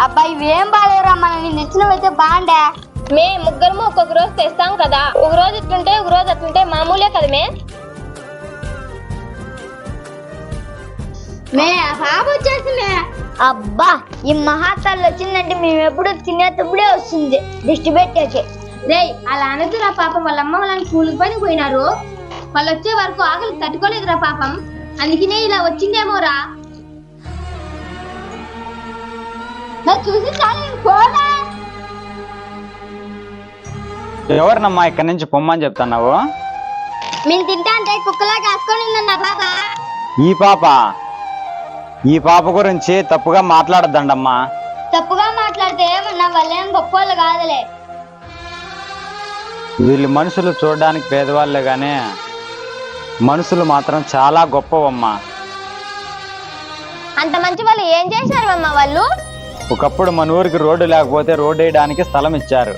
అబ్బాయి ఇవేం బాగాలేరా, మనం తెచ్చినవైతే బాగుండే. మే ముగ్గురము ఒక్కొక్క రోజు తెస్తాం కదా, ఒక రోజు ఇట్లుంటే ఒక రోజు అట్లుంటే మామూలే కదా మే. మే పాప వచ్చేసింది. అబ్బా ఈ మహాతాళ్ళు వచ్చిందంటే మేము ఎప్పుడు తినేటప్పుడే వస్తుంది దిష్టి పెట్టేసి. రే అలా అనదురా పాపం, వాళ్ళ అమ్మ వాళ్ళని కూలికి పని పోయినారు, వాళ్ళు వచ్చే వరకు ఆకలి తట్టుకోలేదురా పాపం, అందుకనే ఇలా వచ్చిందేమోరా. చూసి చాలా ఎవరినమ్మా ఇక్కడి నుంచి పొమ్మని చెప్తున్నావు? మేము తింటా అంటే కుక్కలా కాసుకొని ఉందన్న పాప. ఈ పాప గురించి తప్పుగా మాట్లాడద్దండమ్మా. తప్పుగా మాట్లాడితే ఏమన్నా వాళ్ళేం గొప్పవాళ్ళు కాదులే. వీళ్ళు మనుషులు చూడడానికి పేదవాళ్ళే గానే మనుషులు మాత్రం చాలా గొప్పవమ్మా. అంత మంచి వాళ్ళు ఏం చేశారు అమ్మ వాళ్ళు? ఒకప్పుడు మన ఊరికి రోడ్డు లేకపోతే రోడ్డు వేయడానికి స్థలం ఇచ్చారు.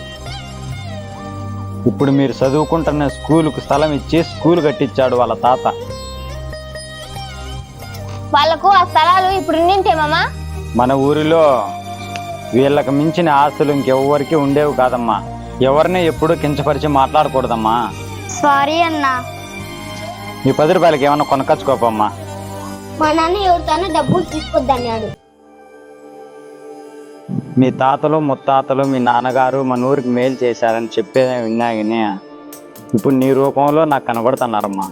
ఇప్పుడు మీరు చదువుకుంటున్న స్కూలుకు స్థలం ఇచ్చి స్కూల్ కట్టించాడు వాళ్ళ తాత. వాళ్ళకు ఆ స్థలాలు ఇప్పుడు నింటేమమ్మా. మన ఊరిలో వీళ్ళకి మించిన ఆస్తులు ఇంకెవ్వరికి ఉండేవి కాదమ్మా. ఎవరిని ఎప్పుడు కించపరిచి మాట్లాడకూడదమ్మా. సారీ అన్నా. ఈ 10 రూపాయలకి ఏమన్నా కొనకచ్చుకోపమ్మా. మా నాన్న ఎవరితోనో డబ్బులు తీసుకొద్దన్నాడు. మీ తాతలు ముత్తాతలు మీ నాన్నగారు మన ఊరికి మేలు చేశారని చెప్పేదే విన్నా కానీ ఇప్పుడు నీ రూపంలో నాకు కనబడుతున్నారమ్మా.